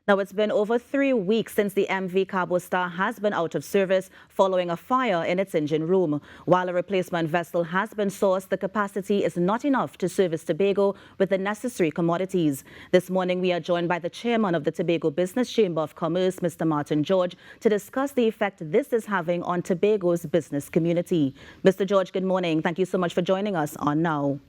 Now, it's been over 3 weeks since the MV Cabo Star has been out of service following a fire in its engine room. While a replacement vessel has been sourced, the capacity is not enough to service Tobago with the necessary commodities. This morning, we are joined by the chairman of the Tobago Business Chamber of Commerce, Mr. Martin George, to discuss the effect this is having on Tobago's business community. Mr. George, good morning. Thank you so much for joining us on Now.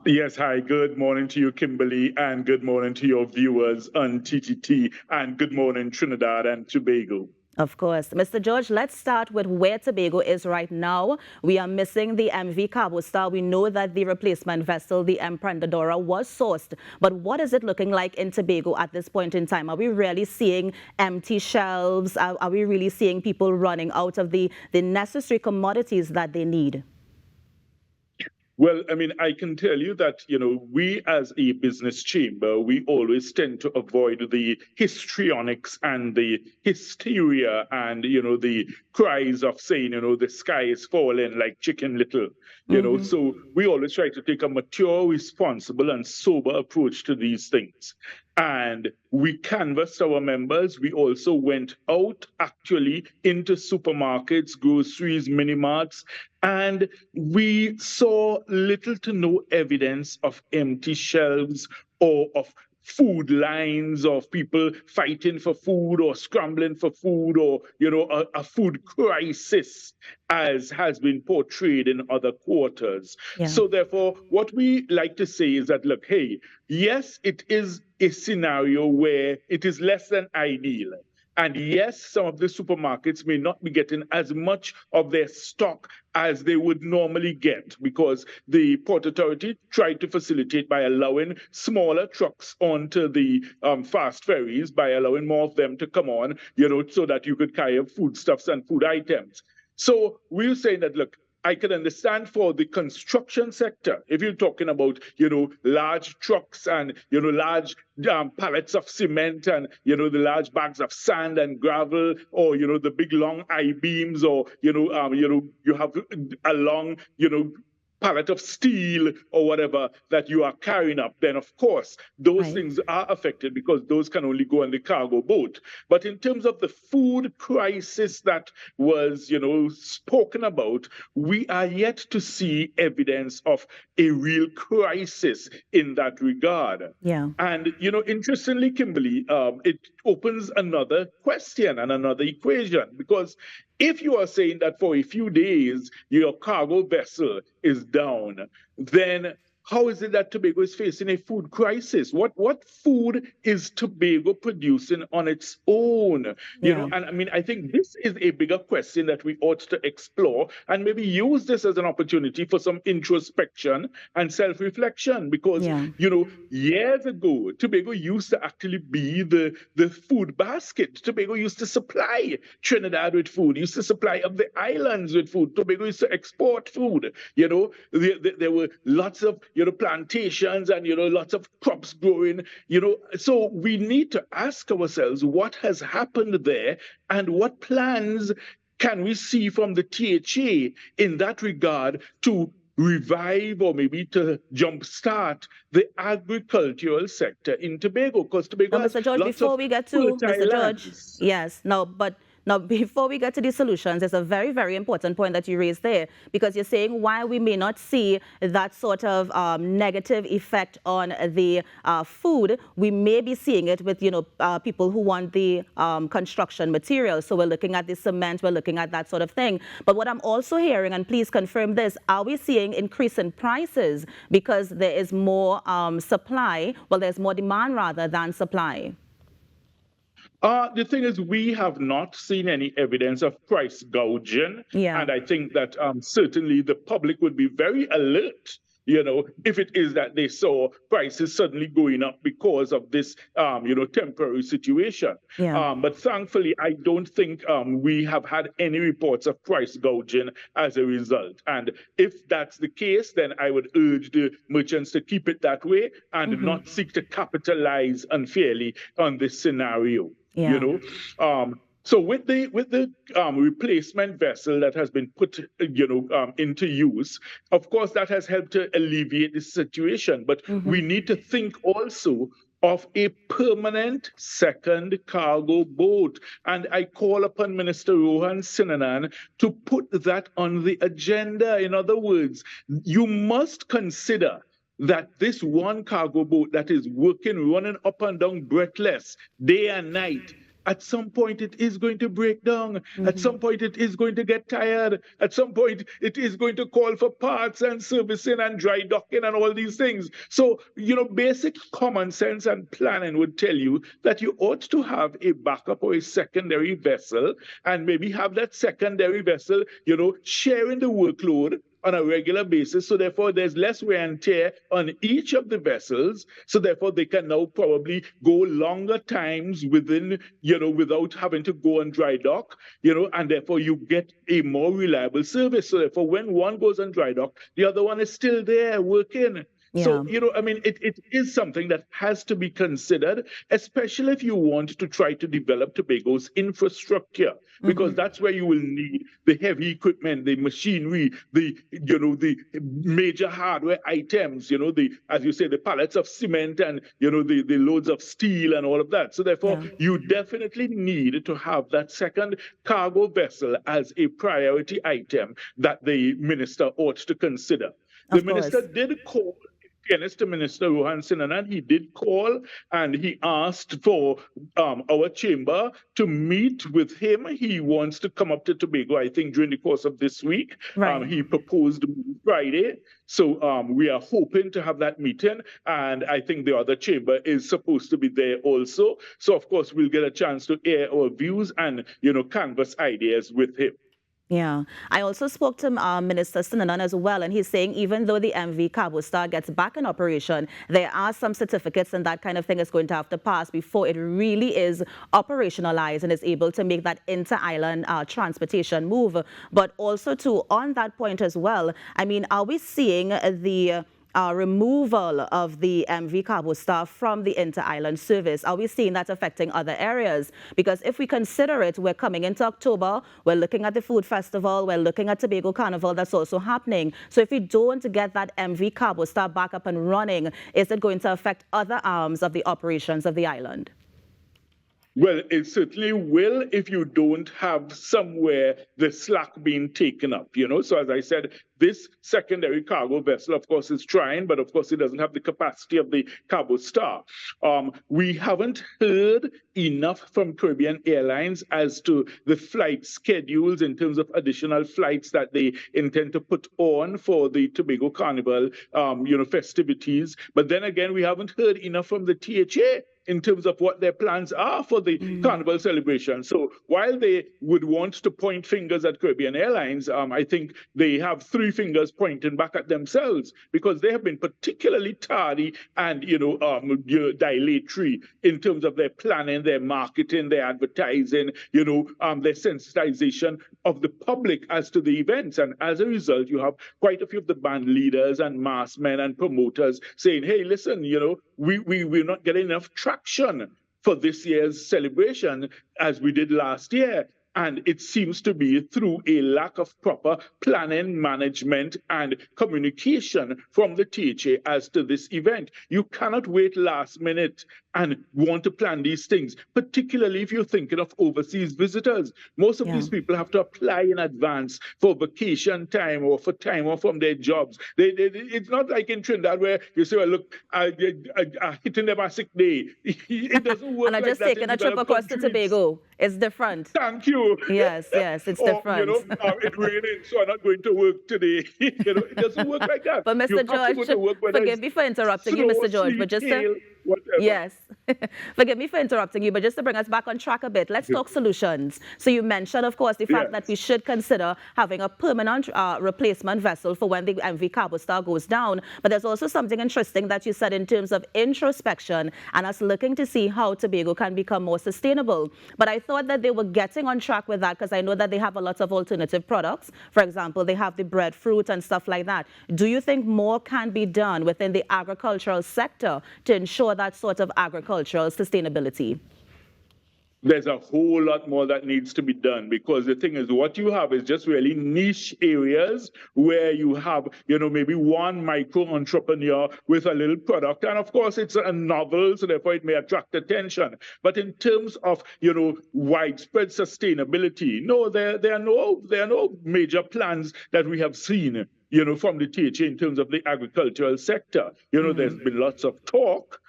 Yes, hi. Good morning to you, Kimberly, and good morning to your viewers on TTT, and good morning, Trinidad and Tobago. Of course. Mr. George, let's start with where Tobago is right now. We are missing the MV Cabo Star. We know that the replacement vessel, the Emprendedora, was sourced. But what is it looking like in Tobago at this point in time? Are we really seeing empty shelves? Are we really seeing people running out of the necessary commodities that they need? Well, I mean, I can tell you that, we as a business chamber, we always tend to avoid the histrionics and the hysteria and, the cries of saying, the sky is falling like Chicken Little, So we always try to take a mature, responsible, and sober approach to these things. And we canvassed our members. We also went out actually into supermarkets, groceries, mini marts, and we saw little to no evidence of empty shelves or of food lines, of people fighting for food or scrambling for food, or a food crisis as has been portrayed in other quarters. Yeah. So therefore, what we like to say is that, look, hey, yes, it is a scenario where it is less than ideal. And yes, some of the supermarkets may not be getting as much of their stock as they would normally get, because the Port Authority tried to facilitate by allowing smaller trucks onto the fast ferries, by allowing more of them to come on, so that you could carry up foodstuffs and food items. So we're saying that, look, I can understand for the construction sector, if you're talking about, large trucks and, large pallets of cement and, the large bags of sand and gravel, or, the big long I-beams, or, you have a long, pallet of steel or whatever that you are carrying up, then of course those things are affected, because those can only go on the cargo boat. But in terms of the food crisis that was, spoken about, we are yet to see evidence of a real crisis in that regard. Yeah. And, interestingly, Kimberly, it opens another question and another equation, because if you are saying that for a few days your cargo vessel is down, then how is it that Tobago is facing a food crisis? What food is Tobago producing on its own? And I mean, I think this is a bigger question that we ought to explore, and maybe use this as an opportunity for some introspection and self-reflection, because, years ago, Tobago used to actually be the food basket. Tobago used to supply Trinidad with food, used to supply up the islands with food. Tobago used to export food. There were lots of plantations and, lots of crops growing, so we need to ask ourselves what has happened there, and what plans can we see from the THA in that regard to revive, or maybe to jumpstart the agricultural sector in Tobago, because Tobago has Mr. George, lots before of we get to Mr. George, lands. yes, no, but now, before we get to these solutions, there's a very, very important point that you raised there, because you're saying while we may not see that sort of negative effect on the food, we may be seeing it with, people who want the construction materials. So we're looking at the cement, we're looking at that sort of thing. But what I'm also hearing, and please confirm this, are we seeing increase in prices because there is more supply? Well, there's more demand rather than supply. The thing is, we have not seen any evidence of price gouging. Yeah. And I think that certainly the public would be very alert, if it is that they saw prices suddenly going up because of this, temporary situation. Yeah. But thankfully, I don't think we have had any reports of price gouging as a result. And if that's the case, then I would urge the merchants to keep it that way and not seek to capitalize unfairly on this scenario. Yeah. So with the replacement vessel that has been put, into use, of course, that has helped to alleviate the situation. But we need to think also of a permanent second cargo boat. And I call upon Minister Rohan Sinanan to put that on the agenda. In other words, you must consider that this one cargo boat that is working, running up and down breathless day and night, at some point it is going to break down. At some point it is going to get tired. At some point it is going to call for parts and servicing and dry docking and all these things. So, basic common sense and planning would tell you that you ought to have a backup or a secondary vessel, and maybe have that secondary vessel, sharing the workload on a regular basis. So therefore, there's less wear and tear on each of the vessels. So therefore, they can now probably go longer times without having to go on dry dock, and therefore you get a more reliable service. So therefore, when one goes on dry dock, the other one is still there working. Yeah. So, it is something that has to be considered, especially if you want to try to develop Tobago's infrastructure, because that's where you will need the heavy equipment, the machinery, the major hardware items, as you say, the pallets of cement and, the loads of steel and all of that. So therefore, you definitely need to have that second cargo vessel as a priority item that the minister ought to consider. The minister did call, fairness to Minister Rohan Sinanan, he did call and he asked for our chamber to meet with him. He wants to come up to Tobago, I think, during the course of this week. Right. He proposed Friday. So we are hoping to have that meeting. And I think the other chamber is supposed to be there also. So, of course, we'll get a chance to air our views and, canvass ideas with him. Yeah. I also spoke to Minister Sinanan as well, and he's saying even though the MV Cabo Star gets back in operation, there are some certificates and that kind of thing is going to have to pass before it really is operationalized and is able to make that inter-island transportation move. But also, too, on that point as well, I mean, are we seeing the removal of the MV Cabo Star from the inter-island service? Are we seeing that affecting other areas? Because if we consider it, we're coming into October, we're looking at the food festival, we're looking at Tobago Carnival that's also happening. So if we don't get that MV Cabo Star back up and running, is it going to affect other arms of the operations of the island? Well, it certainly will if you don't have somewhere the slack being taken up, So as I said, this secondary cargo vessel, of course, is trying, but of course it doesn't have the capacity of the Cabo Star. We haven't heard enough from Caribbean Airlines as to the flight schedules in terms of additional flights that they intend to put on for the Tobago Carnival, festivities. But then again, we haven't heard enough from the THA in terms of what their plans are for the Carnival celebration. So while they would want to point fingers at Caribbean Airlines, I think they have three fingers pointing back at themselves, because they have been particularly tardy and, dilatory in terms of their planning, their marketing, their advertising, their sensitization of the public as to the events. And as a result, you have quite a few of the band leaders and mass men and promoters saying, hey, listen, we're not getting enough traction for this year's celebration as we did last year. And it seems to be through a lack of proper planning, management, and communication from the THA as to this event. You cannot wait last minute and want to plan these things, particularly if you're thinking of overseas visitors. Most of these people have to apply in advance for vacation time or for time off from their jobs. It's not like in Trinidad where you say, well, look, I hitting them a sick day. It doesn't work like that. And I just taken a trip across to Tobago. It's different. Thank you. Yes, it's different. It's raining, so I'm not going to work today. It doesn't work like that. But Mr. George, forgive me for interrupting you, Mr. George, but just to... Whatever. Yes. Forgive me for interrupting you, but just to bring us back on track a bit, let's talk solutions. So you mentioned, of course, the fact that we should consider having a permanent replacement vessel for when the MV Cabo Star goes down. But there's also something interesting that you said in terms of introspection and us looking to see how Tobago can become more sustainable. But I thought that they were getting on track with that because I know that they have a lot of alternative products. For example, they have the breadfruit and stuff like that. Do you think more can be done within the agricultural sector to ensure that sort of agricultural sustainability? There's a whole lot more that needs to be done, because the thing is, what you have is just really niche areas where you have, maybe one micro entrepreneur with a little product. And of course, it's a novel, so therefore it may attract attention. But in terms of, widespread sustainability, no, there are no major plans that we have seen, from the THA in terms of the agricultural sector. There's been lots of talk,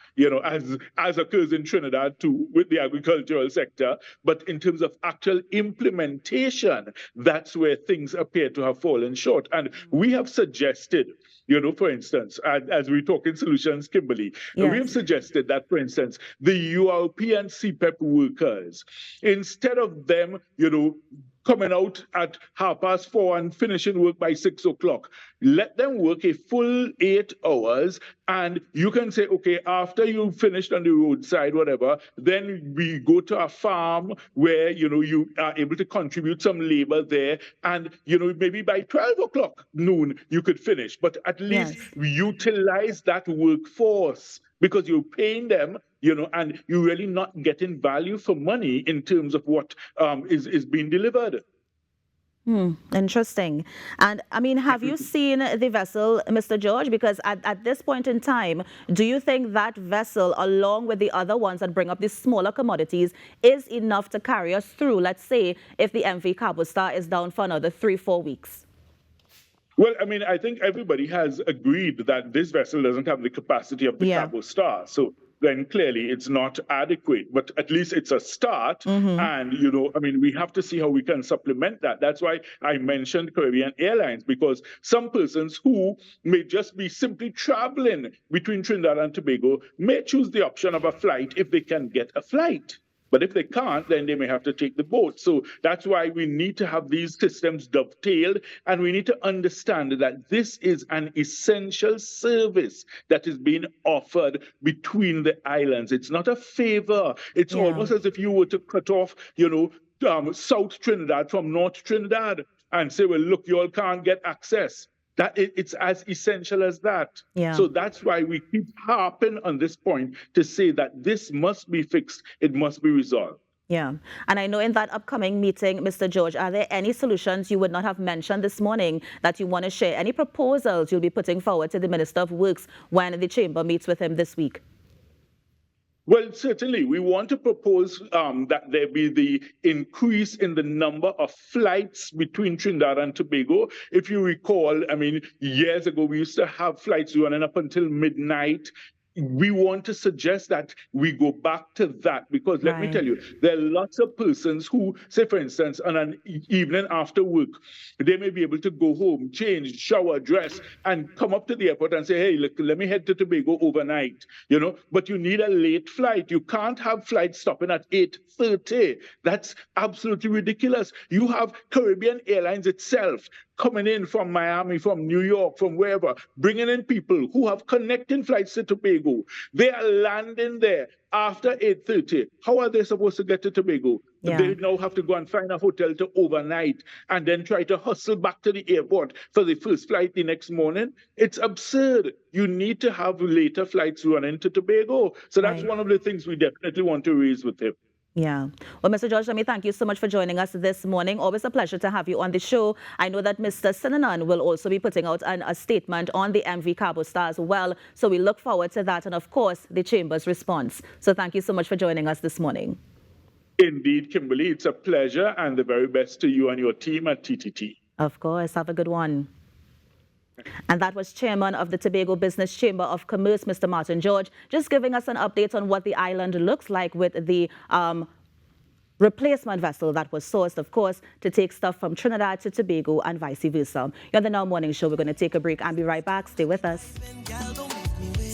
as occurs in Trinidad too, with the agricultural sector. But in terms of actual implementation, that's where things appear to have fallen short. And we have suggested, for instance, as we talk in solutions, Kimberly, we have suggested that, for instance, the European CPEP workers, instead of them, coming out at 4:30 and finishing work by 6 o'clock. Let them work a full 8 hours, and you can say, okay, after you finished on the roadside, whatever, then we go to a farm where, you are able to contribute some labor there, and, maybe by 12 o'clock noon, you could finish, but at least utilize that workforce, because you're paying them, and you're really not getting value for money in terms of what is being delivered. Interesting. And I mean, have you seen the vessel, Mr. George? Because at this point in time, do you think that vessel, along with the other ones that bring up these smaller commodities, is enough to carry us through, let's say, if the MV Cabo Star is down for another 3-4 weeks? Well, I mean, I think everybody has agreed that this vessel doesn't have the capacity of the Cabo Star. So then clearly it's not adequate, but at least it's a start. And, we have to see how we can supplement that. That's why I mentioned Caribbean Airlines, because some persons who may just be simply traveling between Trinidad and Tobago may choose the option of a flight if they can get a flight. But if they can't, then they may have to take the boat. So that's why we need to have these systems dovetailed, and we need to understand that this is an essential service that is being offered between the islands. It's not a favor. It's almost as if you were to cut off, South Trinidad from North Trinidad and say, well, look, you all can't get access. That it's as essential as that. So that's why we keep harping on this point to say that this must be fixed. It must be resolved. Yeah. And I know in that upcoming meeting, Mr. George, are there any solutions you would not have mentioned this morning that you want to share? Any proposals you'll be putting forward to the Minister of Works when the Chamber meets with him this week? Well, certainly, we want to propose that there be the increase in the number of flights between Trinidad and Tobago. If you recall, I mean, years ago, we used to have flights running up until midnight. We want to suggest that we go back to that, because let me tell you, there are lots of persons who, say, for instance, on an evening after work, they may be able to go home, change, shower, dress, and come up to the airport and say, hey, look, let me head to Tobago overnight, but you need a late flight. You can't have flights stopping at 8:30. That's absolutely ridiculous. You have Caribbean Airlines itself coming in from Miami, from New York, from wherever, bringing in people who have connecting flights to Tobago. They are landing there after 8:30. How are they supposed to get to Tobago? They now have to go and find a hotel to overnight and then try to hustle back to the airport for the first flight the next morning. It's absurd. You need to have later flights running to Tobago. So that's one of the things we definitely want to raise with him. Yeah. Well, Mr. George, let me thank you so much for joining us this morning. Always a pleasure to have you on the show. I know that Mr. Sinanan will also be putting out a statement on the MV Cabo Star as well. So we look forward to that and, of course, the Chamber's response. So thank you so much for joining us this morning. Indeed, Kimberly, it's a pleasure, and the very best to you and your team at TTT. Of course. Have a good one. And that was Chairman of the Tobago Business Chamber of Commerce, Mr. Martin George, just giving us an update on what the island looks like with the replacement vessel that was sourced, of course, to take stuff from Trinidad to Tobago and vice versa. You're on the Now Morning Show. We're going to take a break and be right back. Stay with us.